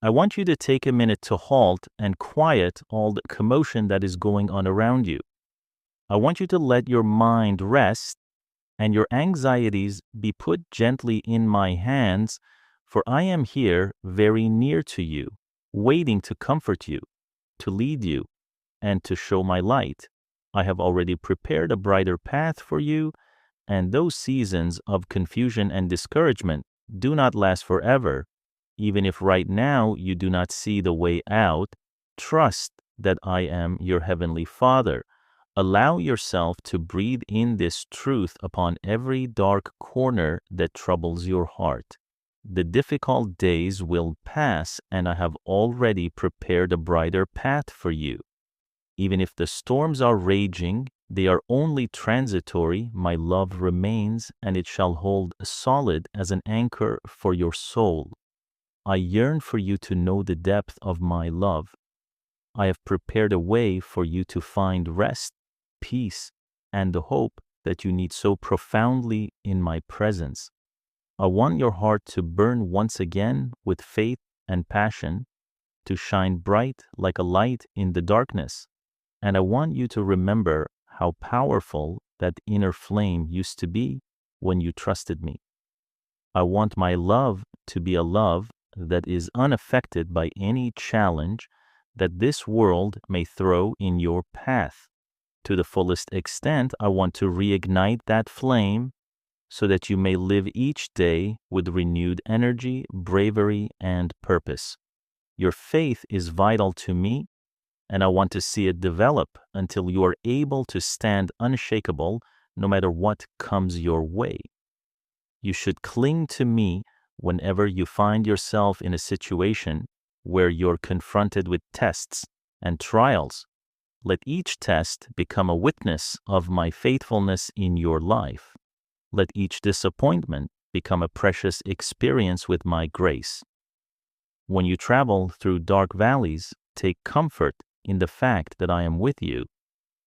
I want you to take a minute to halt and quiet all the commotion that is going on around you. I want you to let your mind rest and your anxieties be put gently in my hands, for I am here very near to you, waiting to comfort you, to lead you, and to show my light. I have already prepared a brighter path for you, and those seasons of confusion and discouragement do not last forever. Even if right now you do not see the way out, trust that I am your heavenly Father. Allow yourself to breathe in this truth upon every dark corner that troubles your heart. The difficult days will pass, and I have already prepared a brighter path for you. Even if the storms are raging, they are only transitory. My love remains, and it shall hold solid as an anchor for your soul. I yearn for you to know the depth of my love. I have prepared a way for you to find rest, peace, and the hope that you need so profoundly in my presence. I want your heart to burn once again with faith and passion, to shine bright like a light in the darkness. And I want you to remember how powerful that inner flame used to be when you trusted me. I want my love to be a love that is unaffected by any challenge that this world may throw in your path. To the fullest extent, I want to reignite that flame so that you may live each day with renewed energy, bravery, and purpose. Your faith is vital to me, and I want to see it develop until you are able to stand unshakable no matter what comes your way. You should cling to me whenever you find yourself in a situation where you're confronted with tests and trials. Let each test become a witness of my faithfulness in your life. Let each disappointment become a precious experience with my grace. When you travel through dark valleys, take comfort in the fact that I am with you.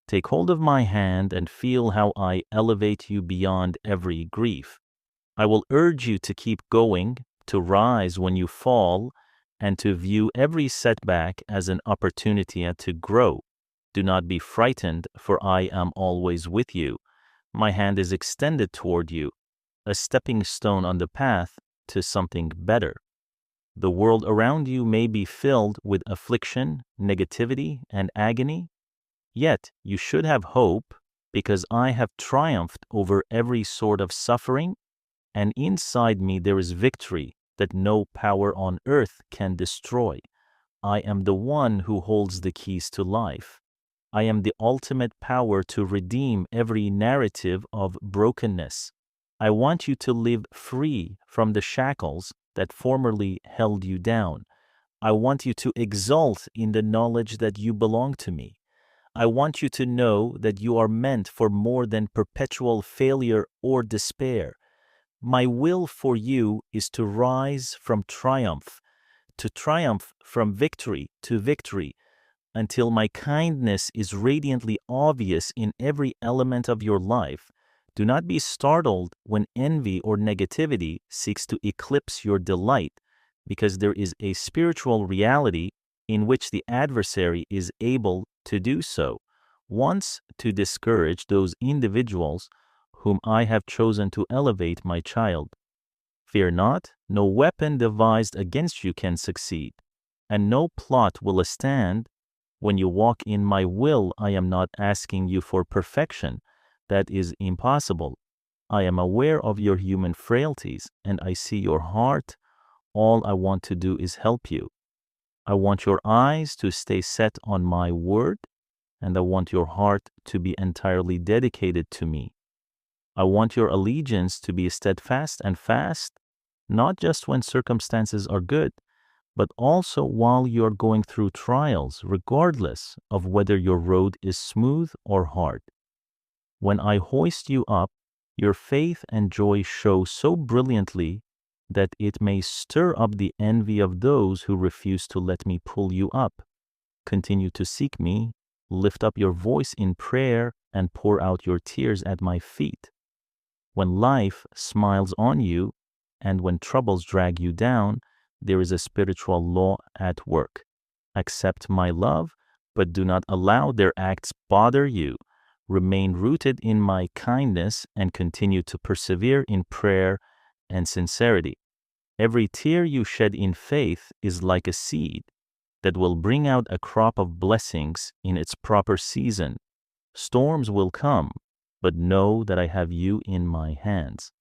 Take hold of my hand and feel how I elevate you beyond every grief. I will urge you to keep going, to rise when you fall, and to view every setback as an opportunity to grow. Do not be frightened, for I am always with you. My hand is extended toward you, a stepping stone on the path to something better. The world around you may be filled with affliction, negativity, and agony, yet you should have hope, because I have triumphed over every sort of suffering, and inside me there is victory that no power on earth can destroy. I am the one who holds the keys to life. I am the ultimate power to redeem every narrative of brokenness. I want you to live free from the shackles that formerly held you down. I want you to exult in the knowledge that you belong to me. I want you to know that you are meant for more than perpetual failure or despair. My will for you is to rise from triumph, to triumph from victory to victory, until my kindness is radiantly obvious in every element of your life. Do not be startled when envy or negativity seeks to eclipse your delight, because there is a spiritual reality in which the adversary is able to do so, once to discourage those individuals whom I have chosen to elevate, my child. Fear not, no weapon devised against you can succeed, and no plot will stand. When you walk in my will, I am not asking you for perfection. That is impossible. I am aware of your human frailties, and I see your heart. All I want to do is help you. I want your eyes to stay set on my word, and I want your heart to be entirely dedicated to me. I want your allegiance to be steadfast and fast, not just when circumstances are good, but also while you are going through trials, regardless of whether your road is smooth or hard. When I hoist you up, your faith and joy show so brilliantly that it may stir up the envy of those who refuse to let me pull you up. Continue to seek me, lift up your voice in prayer, and pour out your tears at my feet. When life smiles on you, and when troubles drag you down, there is a spiritual law at work. Accept my love, but do not allow their acts bother you. Remain rooted in my kindness and continue to persevere in prayer and sincerity. Every tear you shed in faith is like a seed that will bring out a crop of blessings in its proper season. Storms will come, but know that I have you in my hands.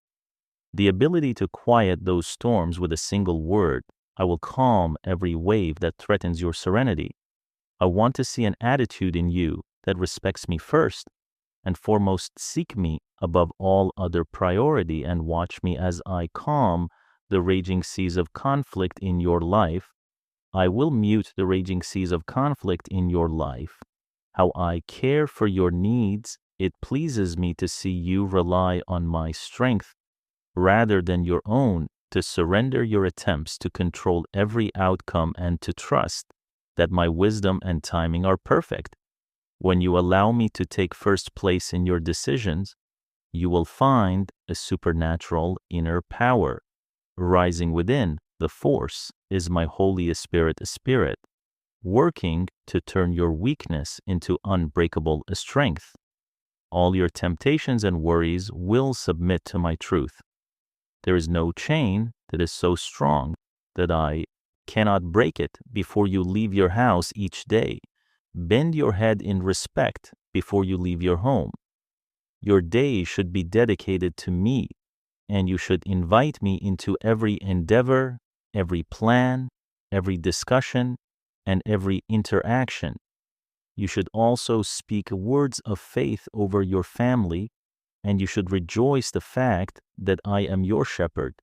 The ability to quiet those storms with a single word, I will calm every wave that threatens your serenity. I want to see an attitude in you that respects me first and foremost seek me above all other priority and watch me as I calm the raging seas of conflict in your life. I will mute the raging seas of conflict in your life. How I care for your needs, it pleases me to see you rely on my strength rather than your own, to surrender your attempts to control every outcome and to trust that my wisdom and timing are perfect. When you allow me to take first place in your decisions, you will find a supernatural inner power. Rising within, the force is my Holy Spirit, working to turn your weakness into unbreakable strength. All your temptations and worries will submit to my truth. There is no chain that is so strong that I cannot break it before you leave your house each day. Bend your head in respect before you leave your home. Your day should be dedicated to me, and you should invite me into every endeavor, every plan, every discussion, and every interaction. You should also speak words of faith over your family, and you should rejoice the fact that I am your shepherd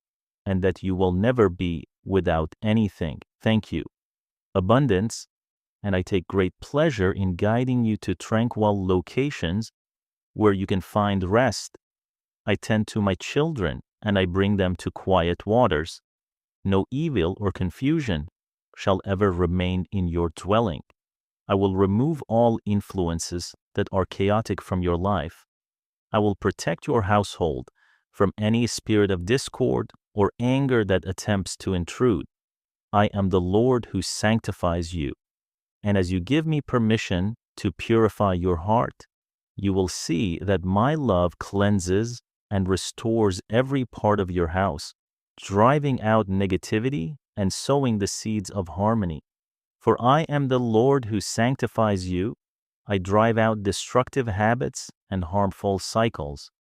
and that you will never be without anything. Thank you. Abundance, and I take great pleasure in guiding you to tranquil locations where you can find rest. I tend to my children, and I bring them to quiet waters. No evil or confusion shall ever remain in your dwelling. I will remove all influences that are chaotic from your life. I will protect your household from any spirit of discord or anger that attempts to intrude. I am the Lord who sanctifies you. And as you give me permission to purify your heart, you will see that my love cleanses and restores every part of your house, driving out negativity and sowing the seeds of harmony. For I am the Lord who sanctifies you. I drive out destructive habits and harmful cycles.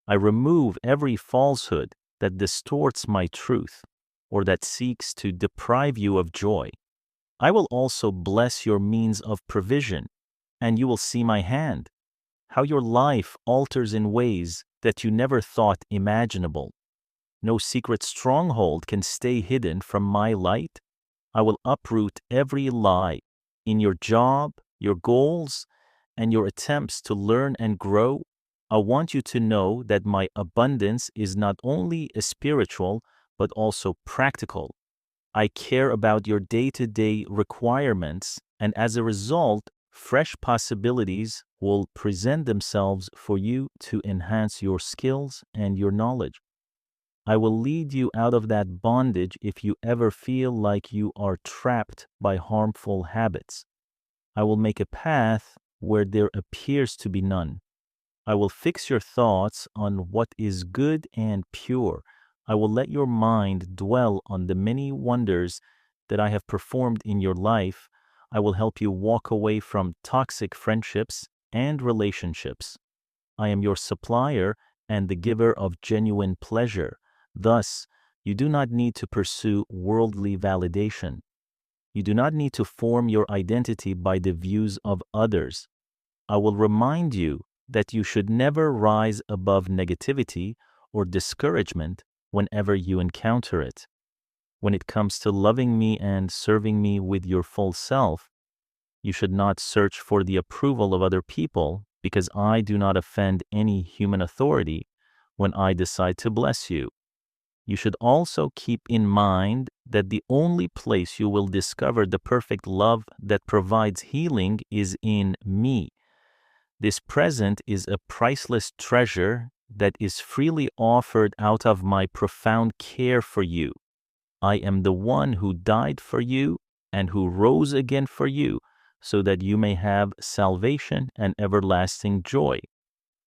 I remove every falsehood that distorts my truth or that seeks to deprive you of joy. I will also bless your means of provision, and you will see my hand, how your life alters in ways that you never thought imaginable. No secret stronghold can stay hidden from my light. I will uproot every lie in your job, your goals, and your attempts to learn and grow. I want you to know that my abundance is not only spiritual, but also practical. I care about your day-to-day requirements, and as a result, fresh possibilities will present themselves for you to enhance your skills and your knowledge. I will lead you out of that bondage if you ever feel like you are trapped by harmful habits. I will make a path where there appears to be none. I will fix your thoughts on what is good and pure. I will let your mind dwell on the many wonders that I have performed in your life. I will help you walk away from toxic friendships and relationships. I am your supplier and the giver of genuine pleasure. Thus, you do not need to pursue worldly validation. You do not need to form your identity by the views of others. I will remind you that you should never rise above negativity or discouragement whenever you encounter it. When it comes to loving me and serving me with your full self, you should not search for the approval of other people, because I do not offend any human authority when I decide to bless you. You should also keep in mind that the only place you will discover the perfect love that provides healing is in me. This present is a priceless treasure that is freely offered out of my profound care for you. I am the one who died for you and who rose again for you, so that you may have salvation and everlasting joy.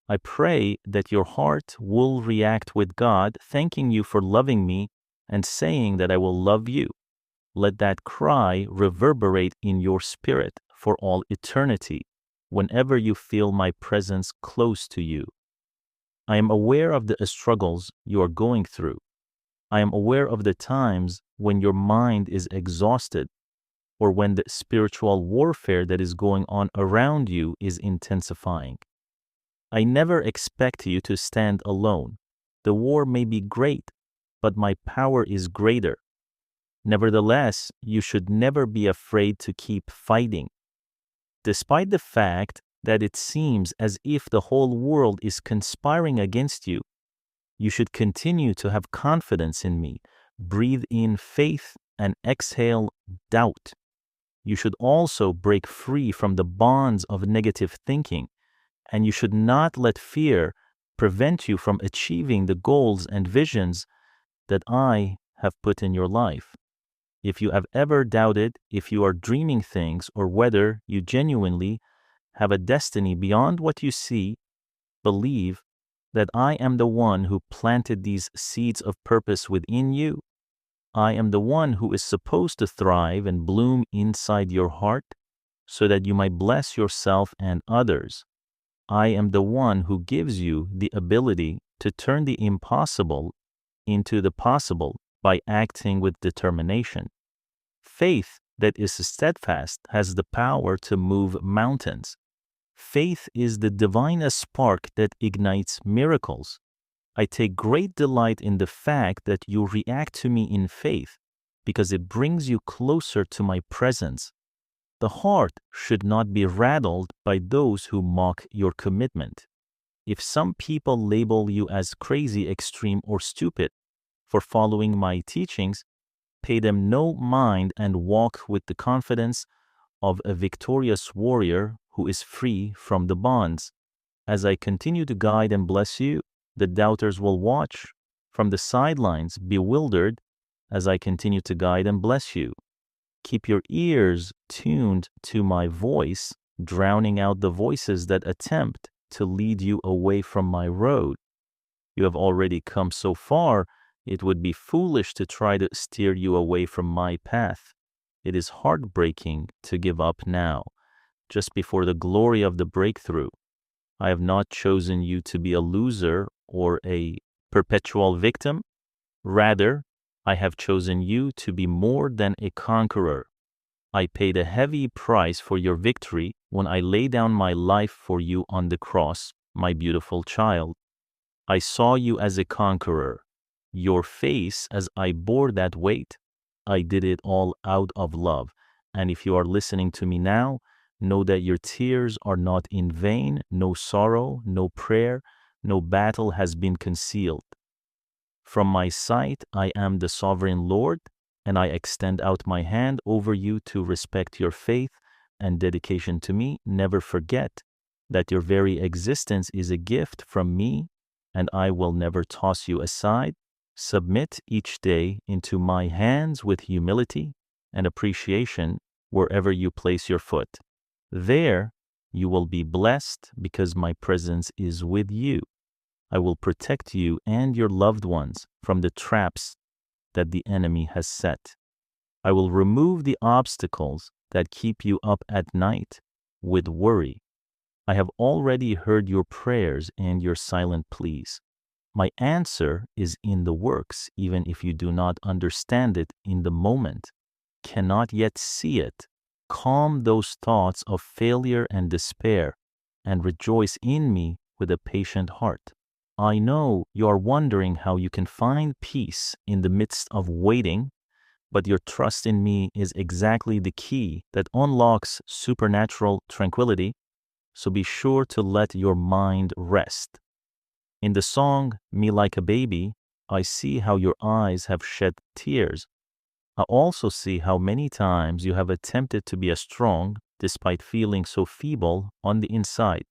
I pray that your heart will react with God, thanking you for loving me and saying that I will love you. Let that cry reverberate in your spirit for all eternity, whenever you feel my presence close to you. I am aware of the struggles you are going through. I am aware of the times when your mind is exhausted or when the spiritual warfare that is going on around you is intensifying. I never expect you to stand alone. The war may be great, but my power is greater. Nevertheless, you should never be afraid to keep fighting. Despite the fact that it seems as if the whole world is conspiring against you, you should continue to have confidence in me. Breathe in faith and exhale doubt. You should also break free from the bonds of negative thinking, and you should not let fear prevent you from achieving the goals and visions that I have put in your life. If you have ever doubted if you are dreaming things or whether you genuinely have a destiny beyond what you see, believe that I am the one who planted these seeds of purpose within you. I am the one who is supposed to thrive and bloom inside your heart so that you might bless yourself and others. I am the one who gives you the ability to turn the impossible into the possible by acting with determination. Faith that is steadfast has the power to move mountains. Faith is the divine spark that ignites miracles. I take great delight in the fact that you react to me in faith because it brings you closer to my presence. The heart should not be rattled by those who mock your commitment. If some people label you as crazy, extreme, or stupid for following my teachings, pay them no mind and walk with the confidence of a victorious warrior who is free from the bonds. As I continue to guide and bless you, the doubters will watch from the sidelines, bewildered, as I continue to guide and bless you. Keep your ears tuned to my voice, drowning out the voices that attempt to lead you away from my road. You have already come so far, it would be foolish to try to steer you away from my path. It is heartbreaking to give up now, just before the glory of the breakthrough. I have not chosen you to be a loser or a perpetual victim. Rather, I have chosen you to be more than a conqueror. I paid a heavy price for your victory when I laid down my life for you on the cross, my beautiful child. I saw you as a conqueror. Your face as I bore that weight. I did it all out of love. And if you are listening to me now, know that your tears are not in vain. No sorrow, no prayer, no battle has been concealed. From my sight, I am the sovereign Lord, and I extend out my hand over you to respect your faith and dedication to me. Never forget that your very existence is a gift from me, and I will never toss you aside. Submit each day into my hands with humility and appreciation wherever you place your foot. There you will be blessed because my presence is with you. I will protect you and your loved ones from the traps that the enemy has set. I will remove the obstacles that keep you up at night with worry. I have already heard your prayers and your silent pleas. My answer is in the works, even if you do not understand it in the moment, cannot yet see it. Calm those thoughts of failure and despair, and rejoice in me with a patient heart. I know you are wondering how you can find peace in the midst of waiting, but your trust in me is exactly the key that unlocks supernatural tranquility, so be sure to let your mind rest. In the song, Me Like a Baby, I see how your eyes have shed tears. I also see how many times you have attempted to be strong despite feeling so feeble on the inside.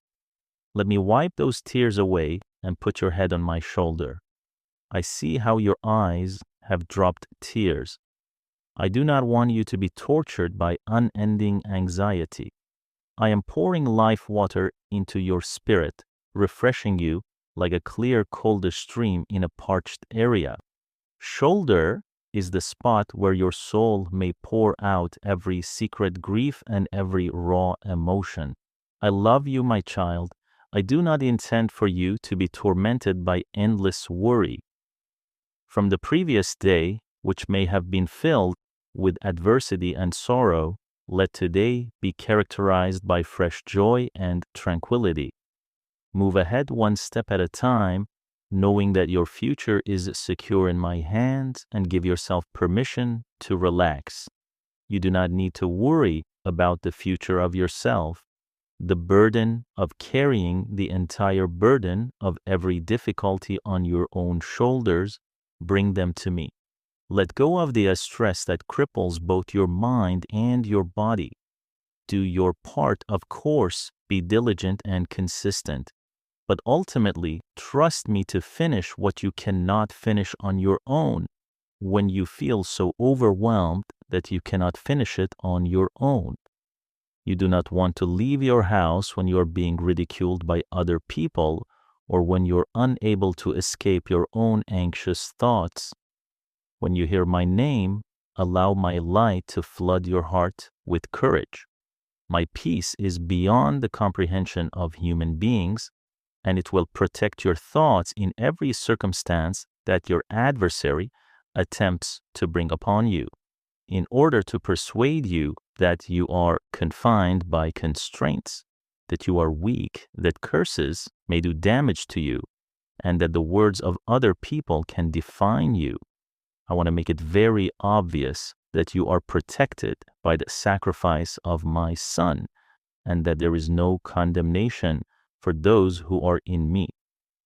Let me wipe those tears away and put your head on my shoulder. I see how your eyes have dropped tears. I do not want you to be tortured by unending anxiety. I am pouring life water into your spirit, refreshing you like a clear cold stream in a parched area. Shoulder is the spot where your soul may pour out every secret grief and every raw emotion. I love you, my child. I do not intend for you to be tormented by endless worry. From the previous day, which may have been filled with adversity and sorrow, let today be characterized by fresh joy and tranquility. Move ahead one step at a time, knowing that your future is secure in my hands, and give yourself permission to relax. You do not need to worry about the future of yourself. The burden of carrying the entire burden of every difficulty on your own shoulders, bring them to me. Let go of the stress that cripples both your mind and your body. Do your part, of course, be diligent and consistent. But ultimately, trust me to finish what you cannot finish on your own when you feel so overwhelmed that you cannot finish it on your own. You do not want to leave your house when you are being ridiculed by other people or when you're unable to escape your own anxious thoughts. When you hear my name, allow my light to flood your heart with courage. My peace is beyond the comprehension of human beings, and it will protect your thoughts in every circumstance that your adversary attempts to bring upon you, in order to persuade you that you are confined by constraints, that you are weak, that curses may do damage to you, and that the words of other people can define you. I want to make it very obvious that you are protected by the sacrifice of my Son, and that there is no condemnation for those who are in me.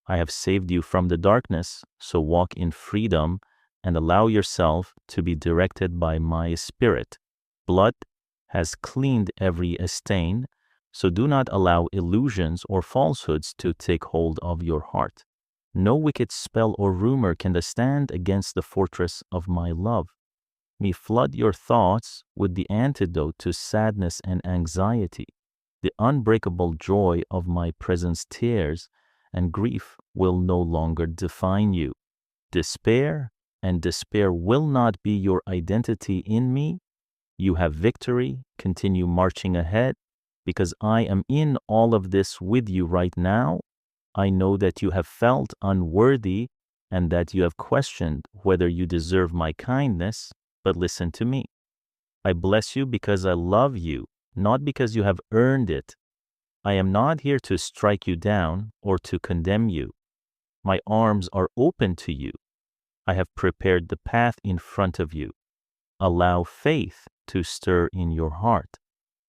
I have saved you from the darkness, so walk in freedom and allow yourself to be directed by my Spirit. Blood has cleaned every stain, so do not allow illusions or falsehoods to take hold of your heart. No wicked spell or rumor can stand against the fortress of my love. Me flood your thoughts with the antidote to sadness and anxiety. The unbreakable joy of my presence tears, and grief will no longer define you. Despair and despair will not be your identity in me. You have victory. Continue marching ahead, because I am in all of this with you right now. I know that you have felt unworthy and that you have questioned whether you deserve my kindness, but listen to me. I bless you because I love you, not because you have earned it. I am not here to strike you down or to condemn you. My arms are open to you. I have prepared the path in front of you. Allow faith to stir in your heart,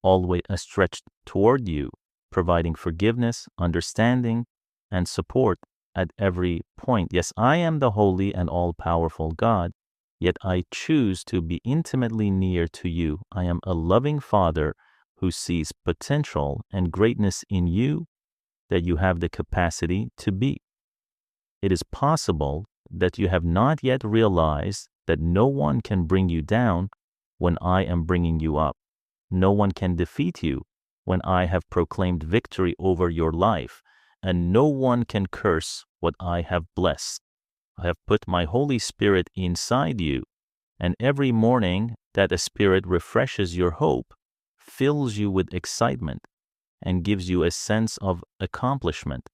always stretched toward you, providing forgiveness, understanding, and support at every point. Yes, I am the holy and all-powerful God, yet I choose to be intimately near to you. I am a loving Father who sees potential and greatness in you that you have the capacity to be. It is possible that you have not yet realized that no one can bring you down when I am bringing you up. No one can defeat you when I have proclaimed victory over your life, and no one can curse what I have blessed. I have put my Holy Spirit inside you, and every morning that Spirit refreshes your hope, fills you with excitement, and gives you a sense of accomplishment.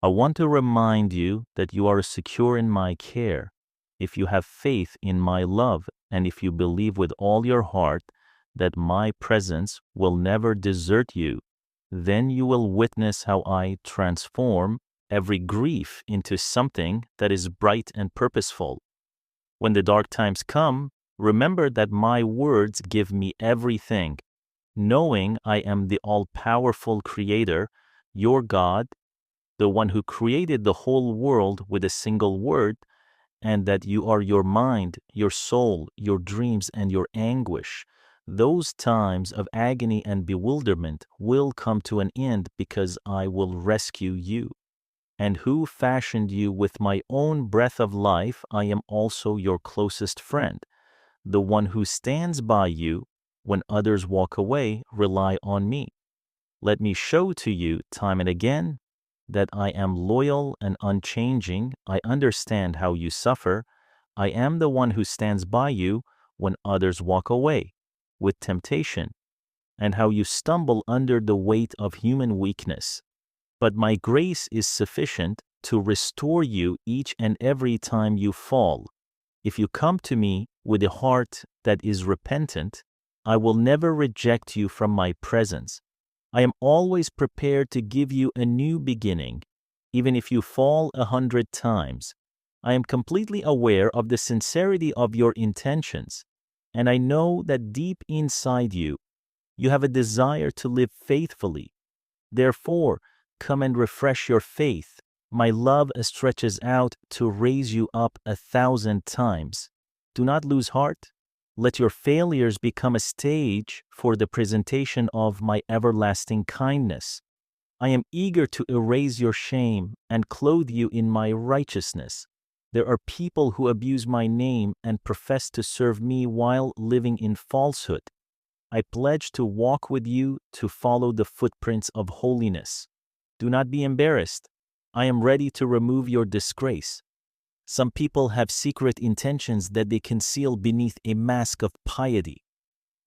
I want to remind you that you are secure in my care. If you have faith in my love, and if you believe with all your heart that my presence will never desert you, then you will witness how I transform every grief into something that is bright and purposeful. When the dark times come, remember that my words give me everything. Knowing I am the all-powerful Creator, your God, the one who created the whole world with a single word, and that you are your mind, your soul, your dreams, and your anguish. Those times of agony and bewilderment will come to an end because I will rescue you. and who fashioned you with my own breath of life, I am also your closest friend. The one who stands by you when others walk away, rely on me. Let me show to you time and again that I am loyal and unchanging. I understand how you suffer. I am the one who stands by you when others walk away with temptation, and how you stumble under the weight of human weakness. But my grace is sufficient to restore you each and every time you fall. If you come to me with a heart that is repentant, I will never reject you from my presence. I am always prepared to give you a new beginning, even if you fall 100 times. I am completely aware of the sincerity of your intentions, and I know that deep inside you, you have a desire to live faithfully. Therefore, come and refresh your faith. My love stretches out to raise you up 1,000 times. Do not lose heart. Let your failures become a stage for the presentation of my everlasting kindness. I am eager to erase your shame and clothe you in my righteousness. There are people who abuse my name and profess to serve me while living in falsehood. I pledge to walk with you to follow the footprints of holiness. Do not be embarrassed. I am ready to remove your disgrace. Some people have secret intentions that they conceal beneath a mask of piety.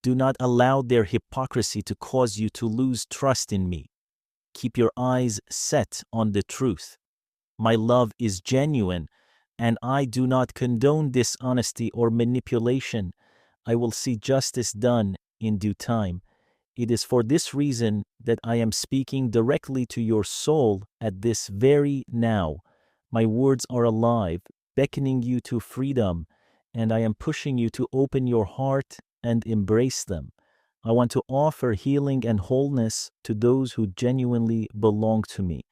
Do not allow their hypocrisy to cause you to lose trust in me. Keep your eyes set on the truth. My love is genuine, and I do not condone dishonesty or manipulation. I will see justice done in due time. It is for this reason that I am speaking directly to your soul at this very now. My words are alive, beckoning you to freedom, and I am pushing you to open your heart and embrace them. I want to offer healing and wholeness to those who genuinely belong to me.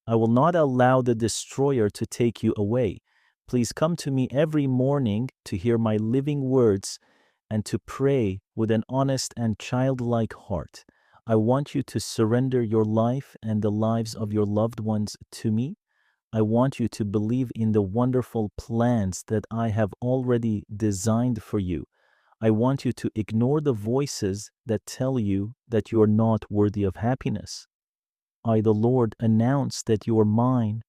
I will not allow the destroyer to take you away. Please come to me every morning to hear my living words and to pray with an honest and childlike heart. I want you to surrender your life and the lives of your loved ones to me. I want you to believe in the wonderful plans that I have already designed for you. I want you to ignore the voices that tell you that you are not worthy of happiness. I, the Lord, announce that you are mine.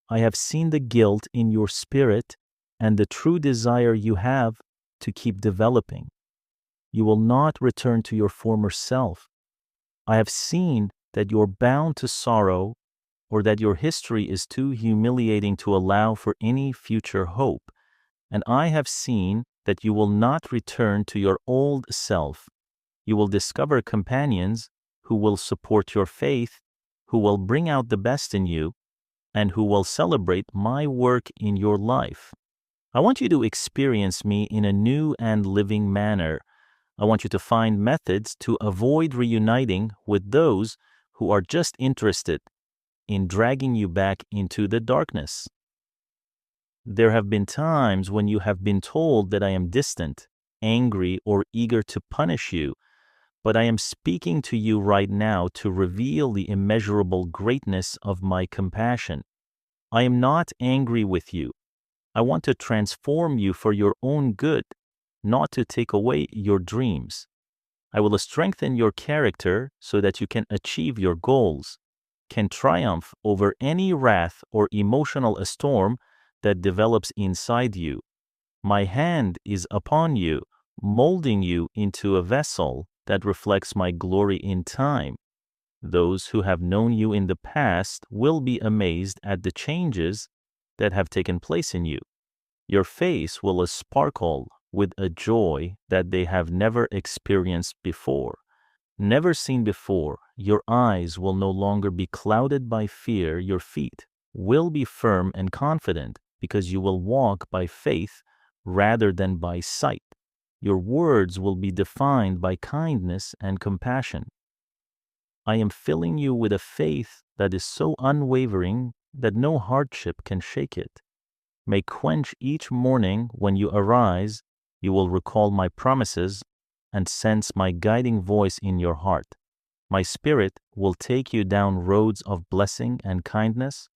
I have seen the guilt in your spirit and the true desire you have to keep developing. You will not return to your former self. I have seen that you're bound to sorrow, or that your history is too humiliating to allow for any future hope. And I have seen that you will not return to your old self. You will discover companions who will support your faith, who will bring out the best in you, and who will celebrate my work in your life. I want you to experience me in a new and living manner. I want you to find methods to avoid reuniting with those who are just interested in dragging you back into the darkness. There have been times when you have been told that I am distant, angry, or eager to punish you, but I am speaking to you right now to reveal the immeasurable greatness of my compassion. I am not angry with you. I want to transform you for your own good, not to take away your dreams. I will strengthen your character so that you can achieve your goals, can triumph over any wrath or emotional storm that develops inside you. My hand is upon you, molding you into a vessel that reflects my glory in time. Those who have known you in the past will be amazed at the changes that have taken place in you. Your face will sparkle with a joy that they have never experienced before. Never seen before, your eyes will no longer be clouded by fear. Your feet will be firm and confident because you will walk by faith rather than by sight. Your words will be defined by kindness and compassion. I am filling you with a faith that is so unwavering that no hardship can shake it. May quench each morning when you arise, you will recall my promises and sense my guiding voice in your heart. My spirit will take you down roads of blessing and kindness,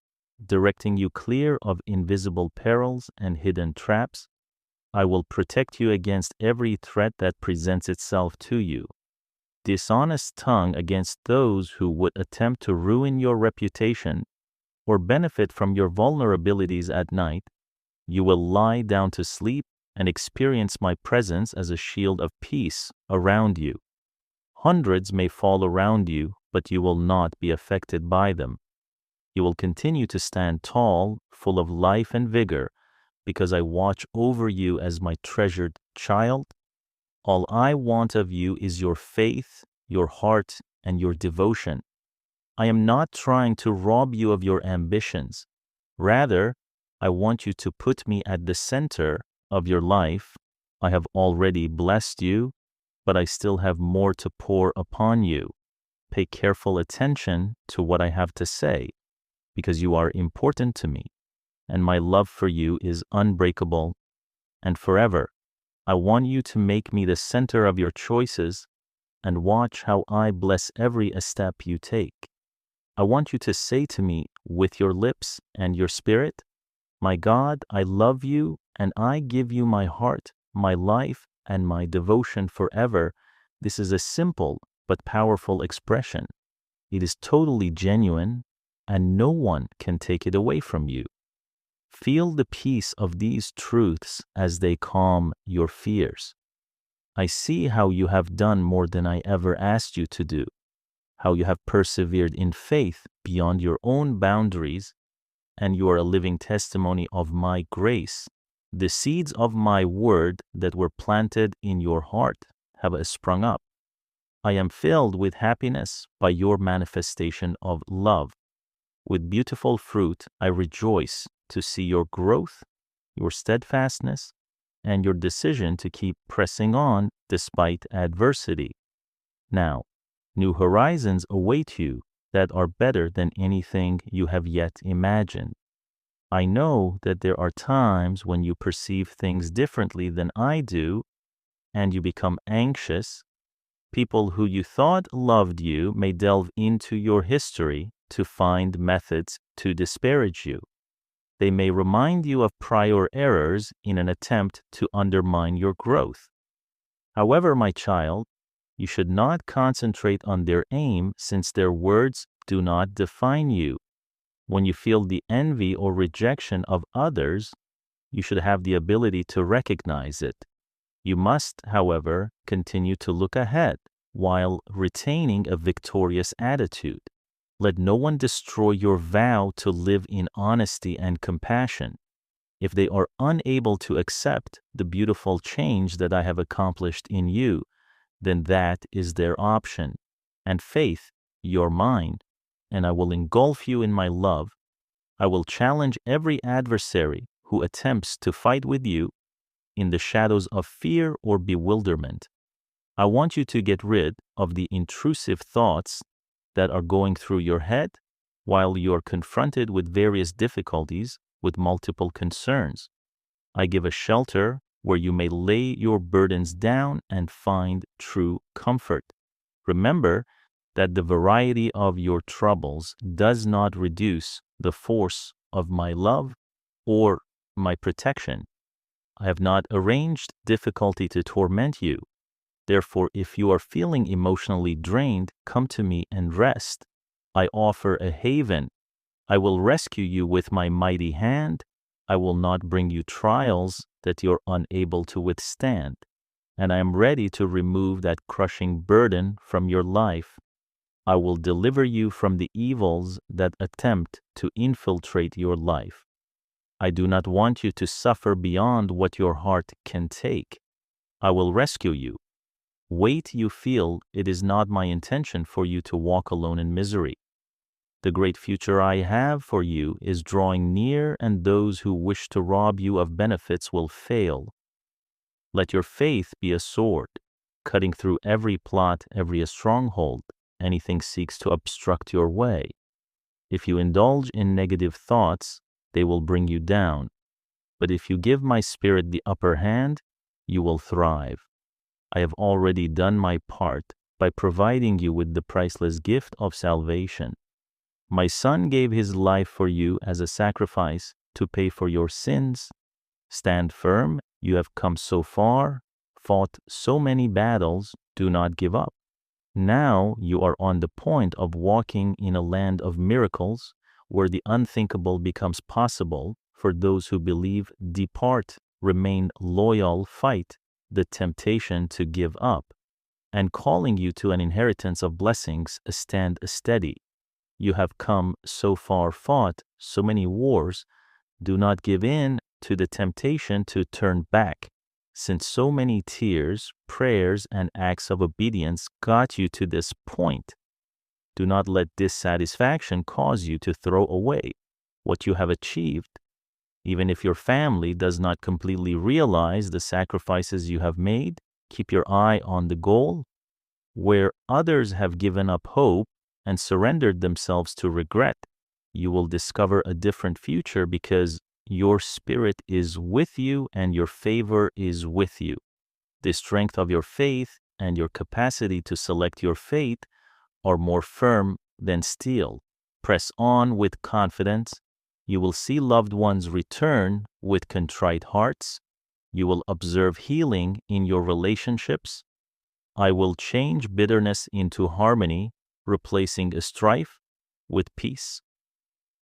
directing you clear of invisible perils and hidden traps. I will protect you against every threat that presents itself to you. Dishonest tongue against those who would attempt to ruin your reputation or benefit from your vulnerabilities at night. You will lie down to sleep and experience my presence as a shield of peace around you. Hundreds may fall around you, but you will not be affected by them. You will continue to stand tall, full of life and vigor, because I watch over you as my treasured child. All I want of you is your faith, your heart, and your devotion. I am not trying to rob you of your ambitions. Rather, I want you to put me at the center of your life. I have already blessed you, but I still have more to pour upon you. Pay careful attention to what I have to say, because you are important to me, and my love for you is unbreakable and forever. I want you to make me the center of your choices and watch how I bless every step you take. I want you to say to me with your lips and your spirit, "My God, I love you, and I give you my heart, my life, and my devotion forever." This is a simple but powerful expression. It is totally genuine, and no one can take it away from you. Feel the peace of these truths as they calm your fears. I see how you have done more than I ever asked you to do, how you have persevered in faith beyond your own boundaries, and you are a living testimony of my grace. The seeds of my word that were planted in your heart have sprung up. I am filled with happiness by your manifestation of love. With beautiful fruit, I rejoice to see your growth, your steadfastness, and your decision to keep pressing on despite adversity. Now, new horizons await you that are better than anything you have yet imagined. I know that there are times when you perceive things differently than I do, and you become anxious. People who you thought loved you may delve into your history to find methods to disparage you. They may remind you of prior errors in an attempt to undermine your growth. However, my child, you should not concentrate on their aim, since their words do not define you. When you feel the envy or rejection of others, you should have the ability to recognize it. You must, however, continue to look ahead while retaining a victorious attitude. Let no one destroy your vow to live in honesty and compassion. If they are unable to accept the beautiful change that I have accomplished in you, then that is their option, and faith, your mine, and I will engulf you in my love. I will challenge every adversary who attempts to fight with you in the shadows of fear or bewilderment. I want you to get rid of the intrusive thoughts that are going through your head while you are confronted with various difficulties with multiple concerns. I give a shelter where you may lay your burdens down and find true comfort. Remember that the variety of your troubles does not reduce the force of my love or my protection. I have not arranged difficulty to torment you. Therefore, if you are feeling emotionally drained, come to me and rest. I offer a haven. I will rescue you with my mighty hand. I will not bring you trials that you're unable to withstand. And I am ready to remove that crushing burden from your life. I will deliver you from the evils that attempt to infiltrate your life. I do not want you to suffer beyond what your heart can take. I will rescue you. Wait, you feel it is not my intention for you to walk alone in misery. The great future I have for you is drawing near, and those who wish to rob you of benefits will fail. Let your faith be a sword, cutting through every plot, every stronghold, anything seeks to obstruct your way. If you indulge in negative thoughts, they will bring you down. But if you give my spirit the upper hand, you will thrive. I have already done my part by providing you with the priceless gift of salvation. My son gave his life for you as a sacrifice to pay for your sins. Stand firm. You have come so far, fought so many battles. Do not give up. Now you are on the point of walking in a land of miracles where the unthinkable becomes possible for those who believe. Depart, remain loyal, fight the temptation to give up, and calling you to an inheritance of blessings, stand steady. You have come so far, fought so many wars. Do not give in to the temptation to turn back, since so many tears, prayers, and acts of obedience got you to this point. Do not let dissatisfaction cause you to throw away what you have achieved. Even if your family does not completely realize the sacrifices you have made, keep your eye on the goal. Where others have given up hope and surrendered themselves to regret, you will discover a different future because your spirit is with you and your favor is with you. The strength of your faith and your capacity to select your fate are more firm than steel. Press on with confidence. You will see loved ones return with contrite hearts. You will observe healing in your relationships. I will change bitterness into harmony, replacing a strife with peace.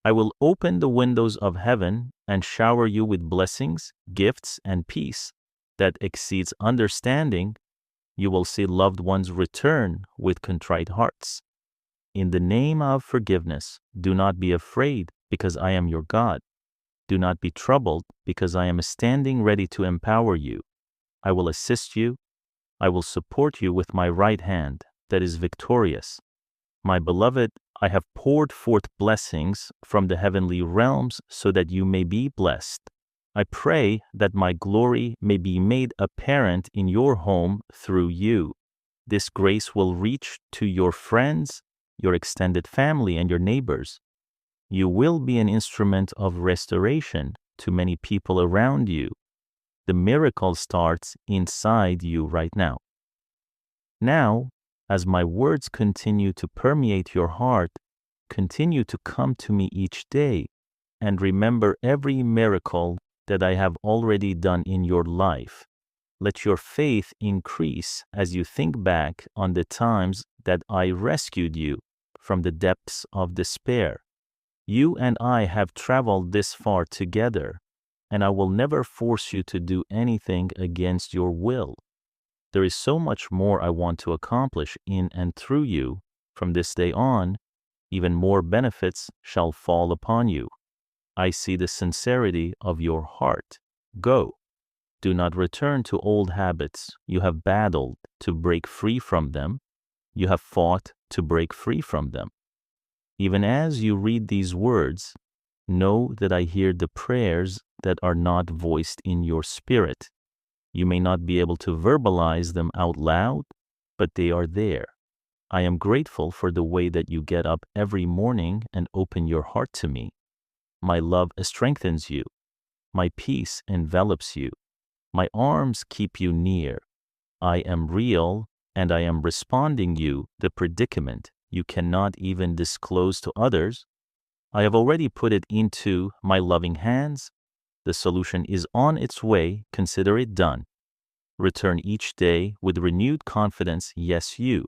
I will open the windows of heaven and shower you with blessings, gifts, and peace that exceeds understanding. You will see loved ones return with contrite hearts. In the name of forgiveness, do not be afraid, because I am your God. Do not be troubled, because I am standing ready to empower you. I will assist you. I will support you with my right hand that is victorious. My beloved, I have poured forth blessings from the heavenly realms so that you may be blessed. I pray that my glory may be made apparent in your home through you. This grace will reach to your friends, your extended family, and your neighbors. You will be an instrument of restoration to many people around you. The miracle starts inside you right now. Now, as my words continue to permeate your heart, continue to come to me each day and remember every miracle that I have already done in your life. Let your faith increase as you think back on the times that I rescued you from the depths of despair. You and I have traveled this far together, and I will never force you to do anything against your will. There is so much more I want to accomplish in and through you. From this day on, even more benefits shall fall upon you. I see the sincerity of your heart. Go. Do not return to old habits. You have battled to break free from them. You have fought to break free from them. Even as you read these words, know that I hear the prayers that are not voiced in your spirit. You may not be able to verbalize them out loud, but they are there. I am grateful for the way that you get up every morning and open your heart to me. My love strengthens you. My peace envelops you. My arms keep you near. I am real, and I am responding you the predicament you cannot even disclose to others. I have already put it into my loving hands. The solution is on its way. Consider it done. Return each day with renewed confidence. Yes, you.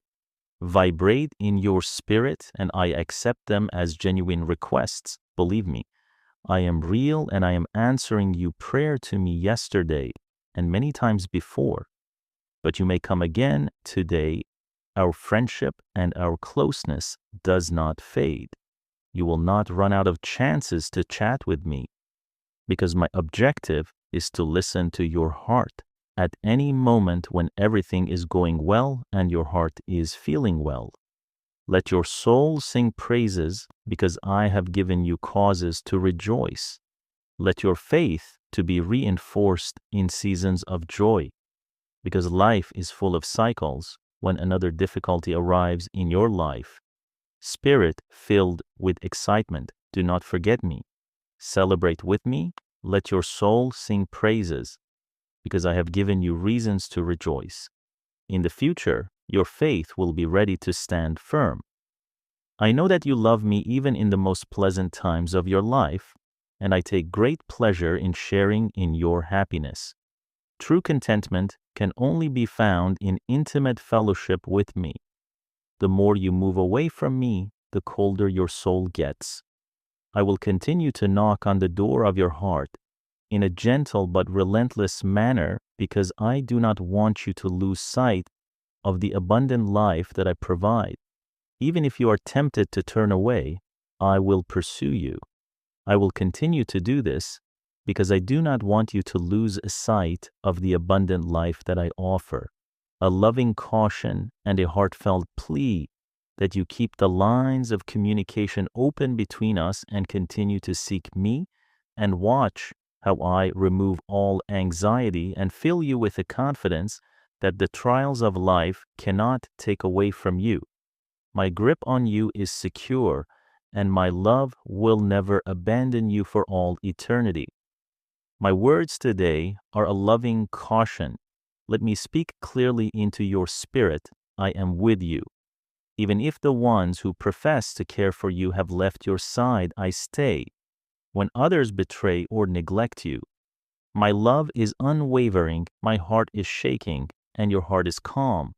Vibrate in your spirit, and I accept them as genuine requests. Believe me, I am real, and I am answering you prayer to me yesterday and many times before. But you may come again today. Our friendship and our closeness does not fade. You will not run out of chances to chat with me, because my objective is to listen to your heart at any moment when everything is going well and your heart is feeling well. Let your soul sing praises, because I have given you causes to rejoice. Let your faith to be reinforced in seasons of joy, because life is full of cycles. When another difficulty arrives in your life, spirit filled with excitement, do not forget me. Celebrate with me. Let your soul sing praises, because I have given you reasons to rejoice. In the future, your faith will be ready to stand firm. I know that you love me even in the most pleasant times of your life, and I take great pleasure in sharing in your happiness. True contentment can only be found in intimate fellowship with me. The more you move away from me, the colder your soul gets. I will continue to knock on the door of your heart in a gentle but relentless manner because I do not want you to lose sight of the abundant life that I provide. Even if you are tempted to turn away, I will pursue you. I will continue to do this because I do not want you to lose sight of the abundant life that I offer. A loving caution and a heartfelt plea that you keep the lines of communication open between us and continue to seek me and watch how I remove all anxiety and fill you with the confidence that the trials of life cannot take away from you. My grip on you is secure, and my love will never abandon you for all eternity. My words today are a loving caution. Let me speak clearly into your spirit. I am with you. Even if the ones who profess to care for you have left your side, I stay. When others betray or neglect you, my love is unwavering, my heart is shaking, and your heart is calm.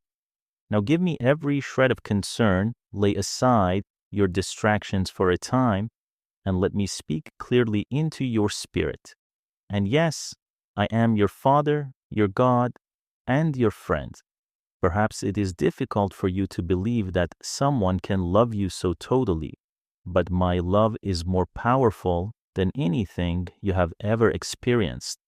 Now give me every shred of concern, lay aside your distractions for a time, and let me speak clearly into your spirit. And yes, I am your Father, your God, and your friend. Perhaps it is difficult for you to believe that someone can love you so totally, but my love is more powerful than anything you have ever experienced.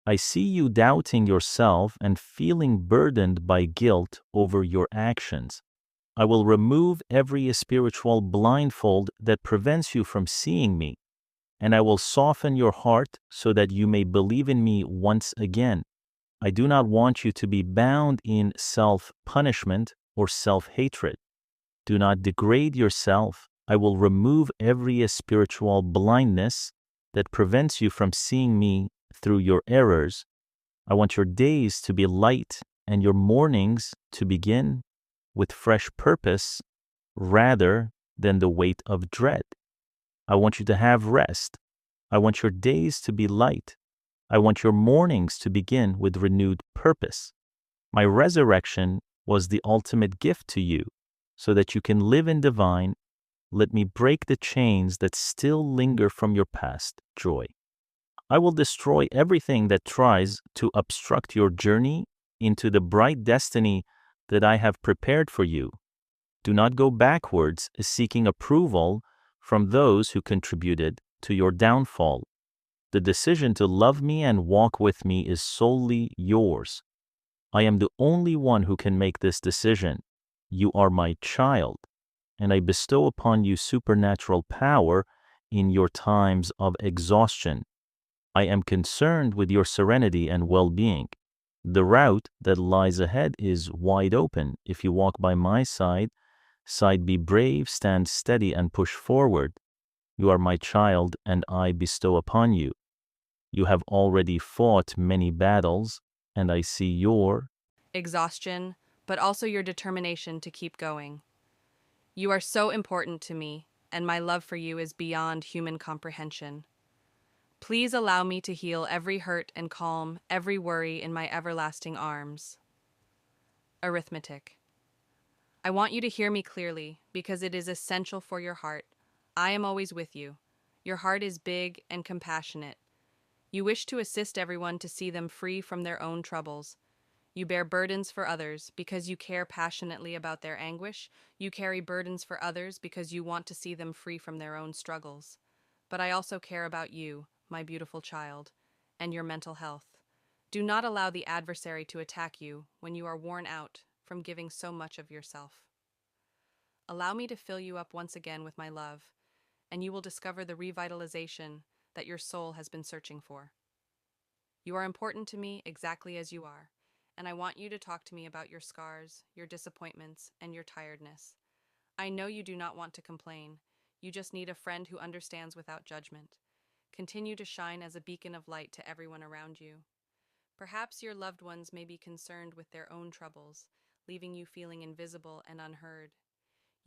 I see you doubting yourself and feeling burdened by guilt over your actions. I will remove every spiritual blindfold that prevents you from seeing me, and I will soften your heart so that you may believe in me once again. I do not want you to be bound in self-punishment or self-hatred. Do not degrade yourself. I will remove every spiritual blindness that prevents you from seeing me through your errors. I want your days to be light and your mornings to begin with fresh purpose rather than the weight of dread. I want you to have rest. I want your days to be light. I want your mornings to begin with renewed purpose. My resurrection was the ultimate gift to you so that you can live in divine. Let me break the chains that still linger from your past joy. I will destroy everything that tries to obstruct your journey into the bright destiny that I have prepared for you. Do not go backwards seeking approval from those who contributed to your downfall. The decision to love me and walk with me is solely yours. I am the only one who can make this decision. You are my child, and I bestow upon you supernatural power in your times of exhaustion. I am concerned with your serenity and well-being. The route that lies ahead is wide open. If you walk by my side, be brave, stand steady, and push forward. You are my child, and I bestow upon you. You have already fought many battles, and I see your exhaustion, but also your determination to keep going. You are so important to me, and my love for you is beyond human comprehension. Please allow me to heal every hurt and calm every worry in my everlasting arms. Arithmetic. I want you to hear me clearly because it is essential for your heart. I am always with you. Your heart is big and compassionate. You wish to assist everyone to see them free from their own troubles. You bear burdens for others because you care passionately about their anguish. You carry burdens for others because you want to see them free from their own struggles. But I also care about you, my beautiful child, and your mental health. Do not allow the adversary to attack you when you are worn out from giving so much of yourself. Allow me to fill you up once again with my love, and you will discover the revitalization that your soul has been searching for. You are important to me exactly as you are, and I want you to talk to me about your scars, your disappointments, and your tiredness. I know you do not want to complain. You just need a friend who understands without judgment. Continue to shine as a beacon of light to everyone around you. Perhaps your loved ones may be concerned with their own troubles, leaving you feeling invisible and unheard.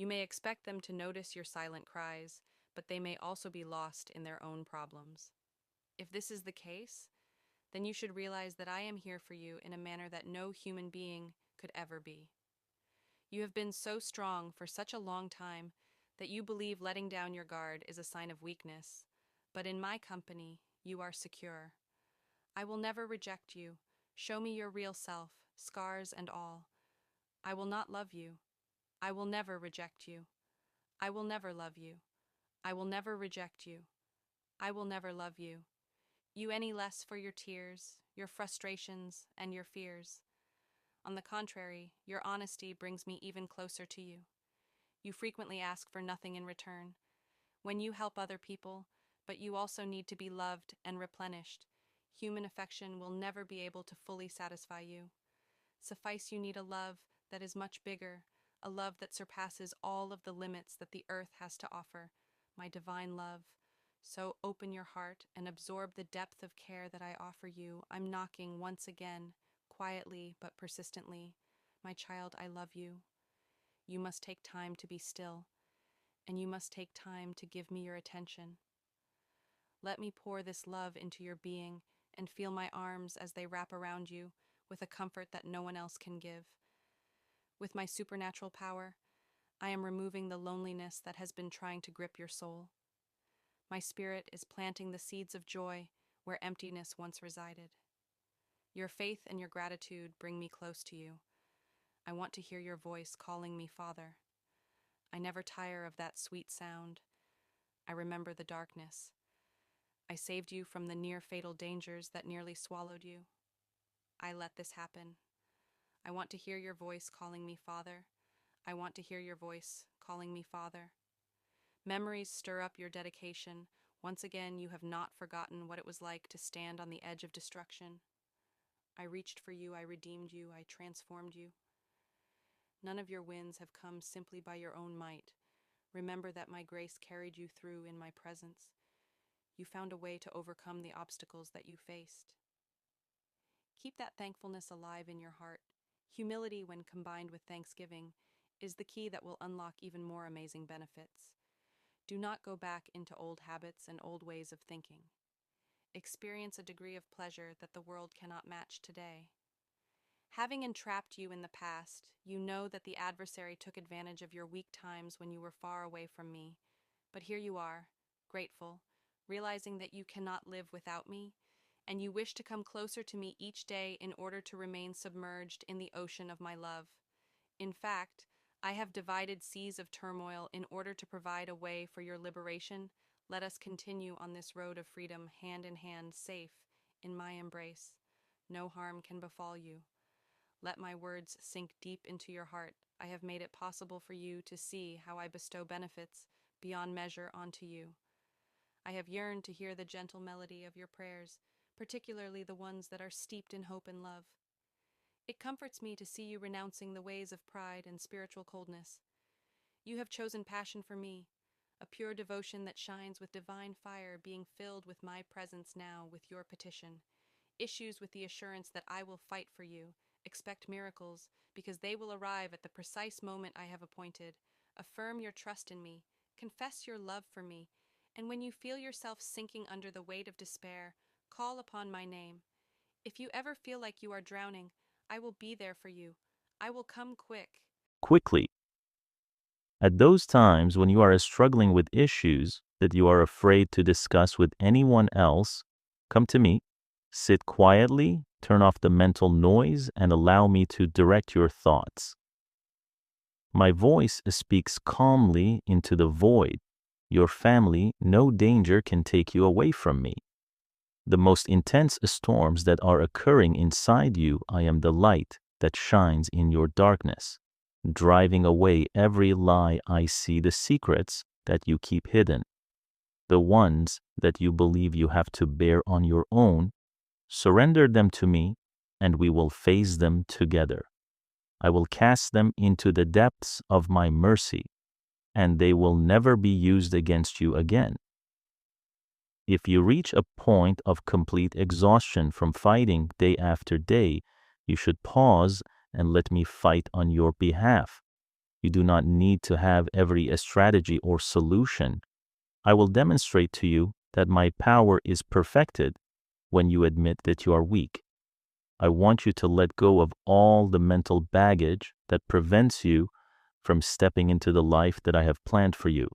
You may expect them to notice your silent cries, but they may also be lost in their own problems. If this is the case, then you should realize that I am here for you in a manner that no human being could ever be. You have been so strong for such a long time that you believe letting down your guard is a sign of weakness, but in my company, you are secure. I will never reject you. Show me your real self, scars and all. I will not love you. I will never reject you. I will never love you. I will never reject you. I will never love you. You any less for your tears, your frustrations, and your fears. On the contrary, your honesty brings me even closer to you. You frequently ask for nothing in return. When you help other people, but you also need to be loved and replenished, human affection will never be able to fully satisfy you. Suffice you need a love that is much bigger, a love that surpasses all of the limits that the earth has to offer, my divine love. So open your heart and absorb the depth of care that I offer you. I'm knocking once again, quietly but persistently. My child, I love you. You must take time to be still, and you must take time to give me your attention. Let me pour this love into your being and feel my arms as they wrap around you with a comfort that no one else can give. With my supernatural power, I am removing the loneliness that has been trying to grip your soul. My spirit is planting the seeds of joy where emptiness once resided. Your faith and your gratitude bring me close to you. I want to hear your voice calling me Father. I never tire of that sweet sound. I remember the darkness. I saved you from the near-fatal dangers that nearly swallowed you. I let this happen. I want to hear your voice calling me Father. I want to hear your voice calling me Father. Memories stir up your dedication. Once again, you have not forgotten what it was like to stand on the edge of destruction. I reached for you, I redeemed you, I transformed you. None of your wins have come simply by your own might. Remember that my grace carried you through in my presence. You found a way to overcome the obstacles that you faced. Keep that thankfulness alive in your heart. Humility, when combined with thanksgiving, is the key that will unlock even more amazing benefits. Do not go back into old habits and old ways of thinking. Experience a degree of pleasure that the world cannot match today. Having entrapped you in the past, you know that the adversary took advantage of your weak times when you were far away from me. But here you are, grateful, realizing that you cannot live without me, and you wish to come closer to me each day in order to remain submerged in the ocean of my love. In fact, I have divided seas of turmoil in order to provide a way for your liberation. Let us continue on this road of freedom, hand in hand, safe, in my embrace. No harm can befall you. Let my words sink deep into your heart. I have made it possible for you to see how I bestow benefits beyond measure onto you. I have yearned to hear the gentle melody of your prayers, particularly the ones that are steeped in hope and love. It comforts me to see you renouncing the ways of pride and spiritual coldness. You have chosen passion for me, a pure devotion that shines with divine fire, being filled with my presence now with your petition. Issues with the assurance that I will fight for you. Expect miracles, because they will arrive at the precise moment I have appointed. Affirm your trust in me. Confess your love for me. And when you feel yourself sinking under the weight of despair, call upon my name. If you ever feel like you are drowning, I will be there for you. I will come quick. Quickly. At those times when you are struggling with issues that you are afraid to discuss with anyone else, come to me, sit quietly, turn off the mental noise, and allow me to direct your thoughts. My voice speaks calmly into the void. Your family, no danger can take you away from me. The most intense storms that are occurring inside you, I am the light that shines in your darkness, driving away every lie. I see the secrets that you keep hidden, the ones that you believe you have to bear on your own. Surrender them to me, and we will face them together. I will cast them into the depths of my mercy, and they will never be used against you again. If you reach a point of complete exhaustion from fighting day after day, you should pause and let me fight on your behalf. You do not need to have every strategy or solution. I will demonstrate to you that my power is perfected when you admit that you are weak. I want you to let go of all the mental baggage that prevents you from stepping into the life that I have planned for you.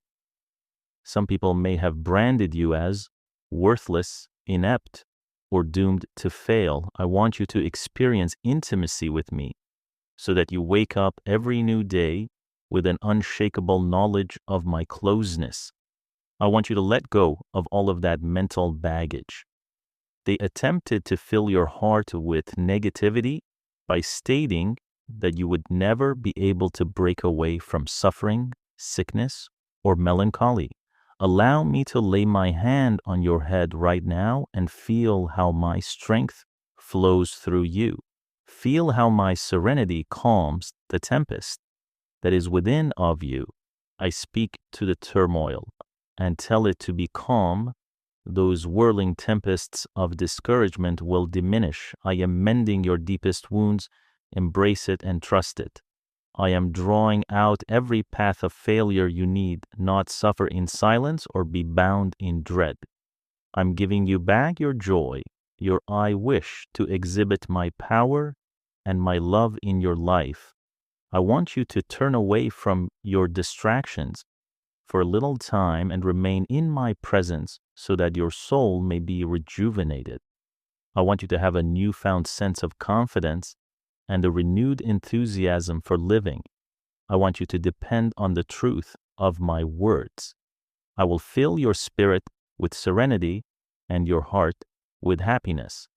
Some people may have branded you as worthless, inept, or doomed to fail. I want you to experience intimacy with me so that you wake up every new day with an unshakable knowledge of my closeness. I want you to let go of all of that mental baggage. They attempted to fill your heart with negativity by stating that you would never be able to break away from suffering, sickness, or melancholy. Allow me to lay my hand on your head right now and feel how my strength flows through you. Feel how my serenity calms the tempest that is within of you. I speak to the turmoil and tell it to be calm. Those whirling tempests of discouragement will diminish. I am mending your deepest wounds. Embrace it and trust it. I am drawing out every path of failure you need not suffer in silence or be bound in dread. I'm giving you back your joy, your I wish to exhibit my power and my love in your life. I want you to turn away from your distractions for a little time and remain in my presence so that your soul may be rejuvenated. I want you to have a newfound sense of confidence and a renewed enthusiasm for living. I want you to depend on the truth of my words. I will fill your spirit with serenity and your heart with happiness,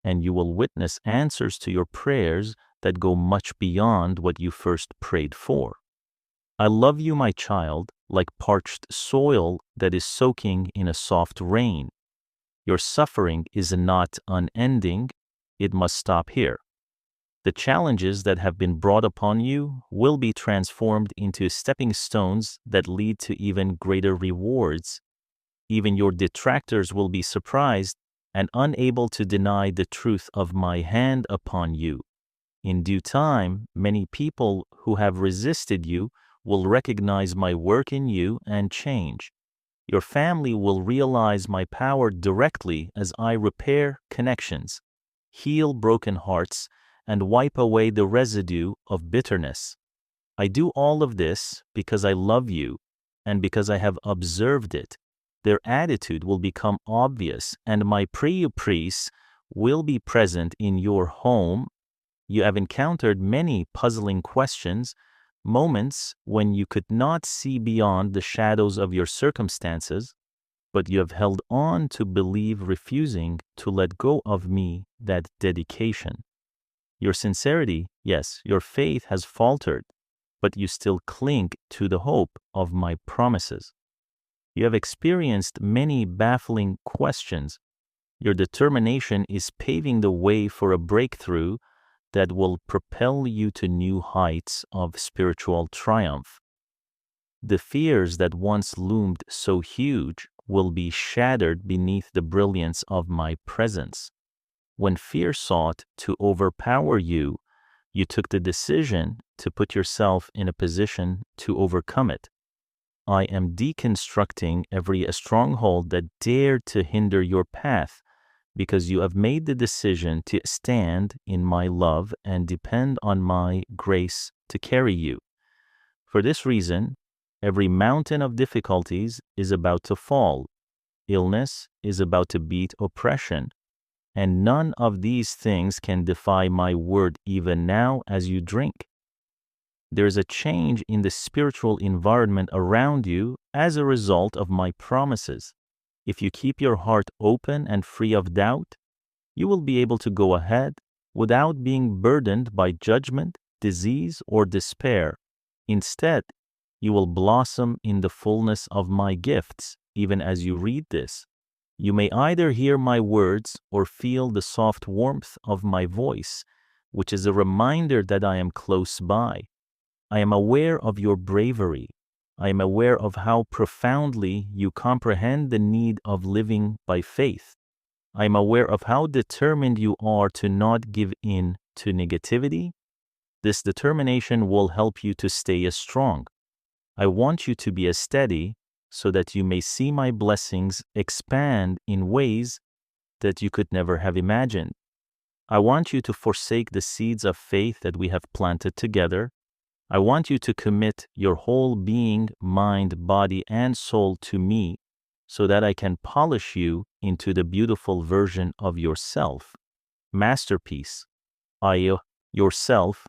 and you will witness answers to your prayers that go much beyond what you first prayed for. I love you, my child, like parched soil that is soaking in a soft rain. Your suffering is not unending. It must stop here. The challenges that have been brought upon you will be transformed into stepping stones that lead to even greater rewards. Even your detractors will be surprised and unable to deny the truth of my hand upon you. In due time, many people who have resisted you will recognize my work in you and change. Your family will realize my power directly as I repair connections, heal broken hearts, and wipe away the residue of bitterness. I do all of this because I love you and because I have observed it. Their attitude will become obvious, and my prayer priests will be present in your home. You have encountered many puzzling questions, moments when you could not see beyond the shadows of your circumstances, but you have held on to believe, refusing to let go of me, that dedication. Your sincerity, yes, your faith has faltered, but you still cling to the hope of my promises. You have experienced many baffling questions. Your determination is paving the way for a breakthrough that will propel you to new heights of spiritual triumph. The fears that once loomed so huge will be shattered beneath the brilliance of my presence. When fear sought to overpower you, you took the decision to put yourself in a position to overcome it. I am deconstructing every stronghold that dared to hinder your path, because you have made the decision to stand in my love and depend on my grace to carry you. For this reason, every mountain of difficulties is about to fall. Illness is about to beat oppression. And none of these things can defy my word even now as you drink. There is a change in the spiritual environment around you as a result of my promises. If you keep your heart open and free of doubt, you will be able to go ahead without being burdened by judgment, disease, or despair. Instead, you will blossom in the fullness of my gifts, even as you read this. You may either hear my words or feel the soft warmth of my voice, which is a reminder that I am close by. I am aware of your bravery. I am aware of how profoundly you comprehend the need of living by faith. I am aware of how determined you are to not give in to negativity This determination will help you to stay as strong. I want you to be as steady so that you may see my blessings expand in ways that you could never have imagined. I want you to forsake the seeds of faith that we have planted together. I want you to commit your whole being, mind, body, and soul to me so that I can polish you into the beautiful version of yourself. Masterpiece. Yourself,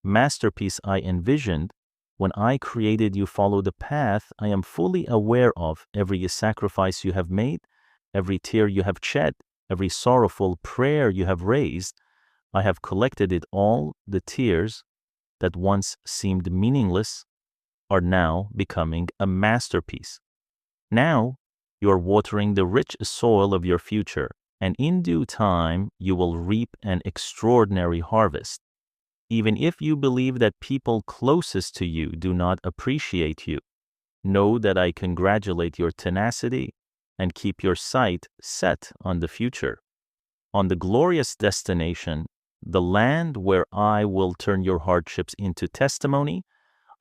masterpiece I envisioned. When I created you, follow the path I am fully aware of. Every sacrifice you have made, every tear you have shed, every sorrowful prayer you have raised, I have collected it all. The tears that once seemed meaningless are now becoming a masterpiece. Now you are watering the rich soil of your future, and in due time you will reap an extraordinary harvest. Even if you believe that people closest to you do not appreciate you, know that I congratulate your tenacity and keep your sight set on the future, on the glorious destination, the land where I will turn your hardships into testimony.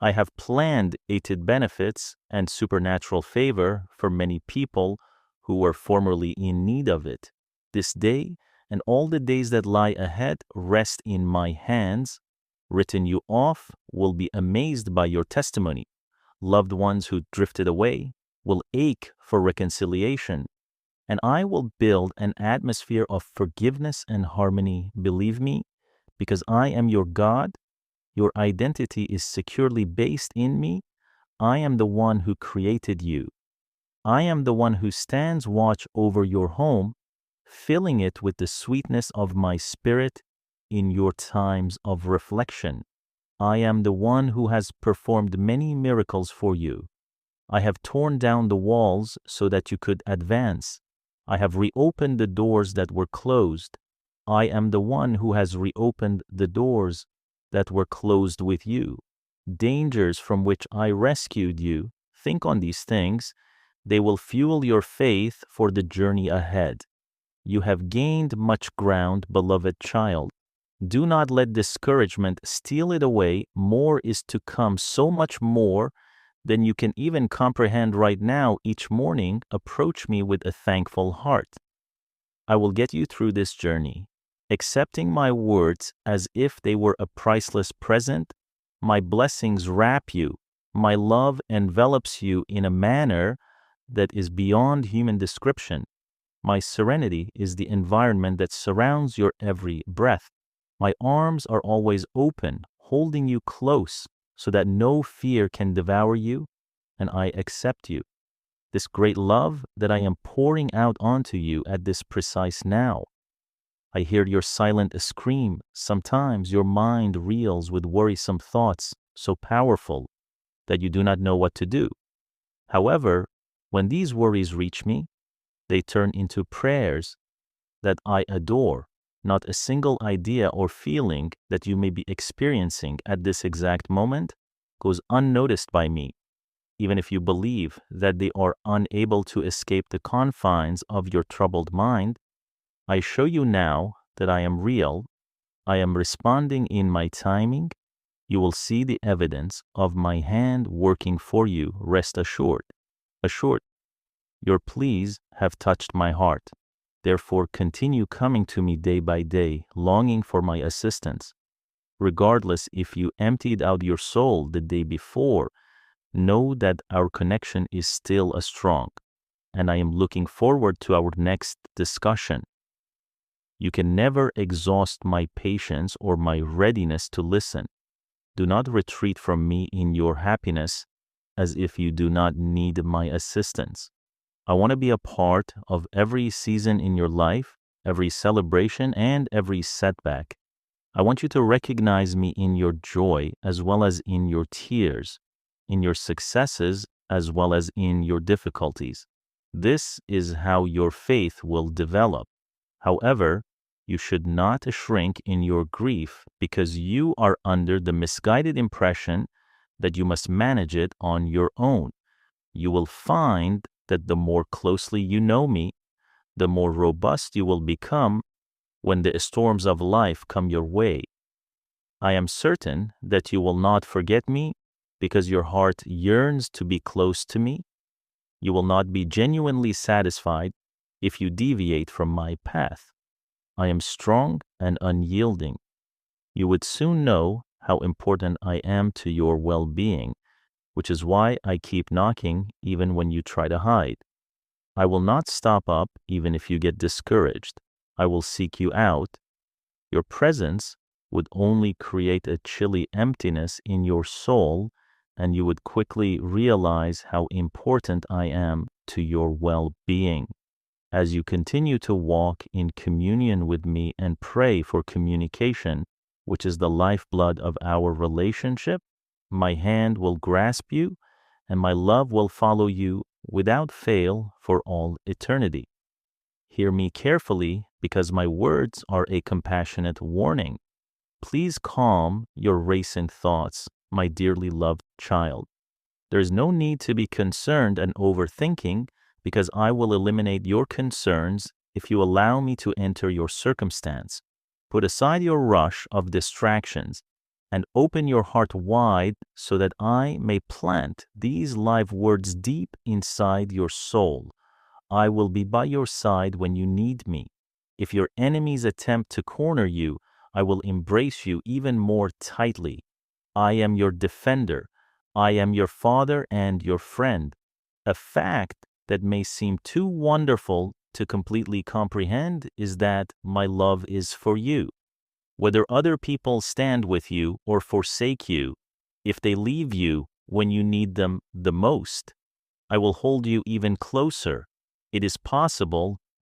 I have planned added benefits and supernatural favor for many people who were formerly in need of it. This day and all the days that lie ahead rest in my hands. Written you off will be amazed by your testimony. Loved ones who drifted away will ache for reconciliation, and I will build an atmosphere of forgiveness and harmony. Believe me, because I am your God. Your identity is securely based in me. I am the one who created you. I am the one who stands watch over your home, filling it with the sweetness of my spirit in your times of reflection. I am the one who has performed many miracles for you. I have torn down the walls so that you could advance. I have reopened the doors that were closed. I am the one who has reopened the doors that were closed with you. Dangers from which I rescued you. Think on these things. They will fuel your faith for the journey ahead. You have gained much ground, beloved child. Do not let discouragement steal it away. More is to come, so much more than you can even comprehend right now. Each morning, approach me with a thankful heart. I will get you through this journey, accepting my words as if they were a priceless present. My blessings wrap you. My love envelops you in a manner that is beyond human description. My serenity is the environment that surrounds your every breath. My arms are always open, holding you close so that no fear can devour you, and I accept you. This great love that I am pouring out onto you at this precise now. I hear your silent scream. Sometimes your mind reels with worrisome thoughts so powerful that you do not know what to do. However, when these worries reach me, they turn into prayers that I adore. Not a single idea or feeling that you may be experiencing at this exact moment goes unnoticed by me, even if you believe that they are unable to escape the confines of your troubled mind. I show you now that I am real. I am responding in my timing. You will see the evidence of my hand working for you. Rest assured. Your pleas have touched my heart. Therefore, continue coming to me day by day, longing for my assistance. Regardless if you emptied out your soul the day before, know that our connection is still as strong, and I am looking forward to our next discussion. You can never exhaust my patience or my readiness to listen. Do not retreat from me in your happiness as if you do not need my assistance. I want to be a part of every season in your life, every celebration, and every setback. I want you to recognize me in your joy as well as in your tears, in your successes as well as in your difficulties. This is how your faith will develop. However, you should not shrink in your grief because you are under the misguided impression that you must manage it on your own. You will find that the more closely you know me, the more robust you will become when the storms of life come your way. I am certain that you will not forget me because your heart yearns to be close to me. You will not be genuinely satisfied if you deviate from my path. I am strong and unyielding. You would soon know how important I am to your well-being, which is why I keep knocking even when you try to hide. I will not stop up even if you get discouraged. I will seek you out. Your presence would only create a chilly emptiness in your soul, and you would quickly realize how important I am to your well-being. As you continue to walk in communion with me and pray for communication, which is the lifeblood of our relationship, my hand will grasp you, and my love will follow you without fail for all eternity. Hear me carefully, because my words are a compassionate warning. Please calm your racing thoughts, my dearly loved child. There is no need to be concerned and overthinking, because I will eliminate your concerns if you allow me to enter your circumstance. Put aside your rush of distractions and open your heart wide so that I may plant these live words deep inside your soul. I will be by your side when you need me. If your enemies attempt to corner you, I will embrace you even more tightly. I am your defender. I am your father and your friend. A fact that may seem too wonderful to completely comprehend is that my love is for you. Whether other people stand with you or forsake you, if they leave you when you need them the most, I will hold you even closer. It is possible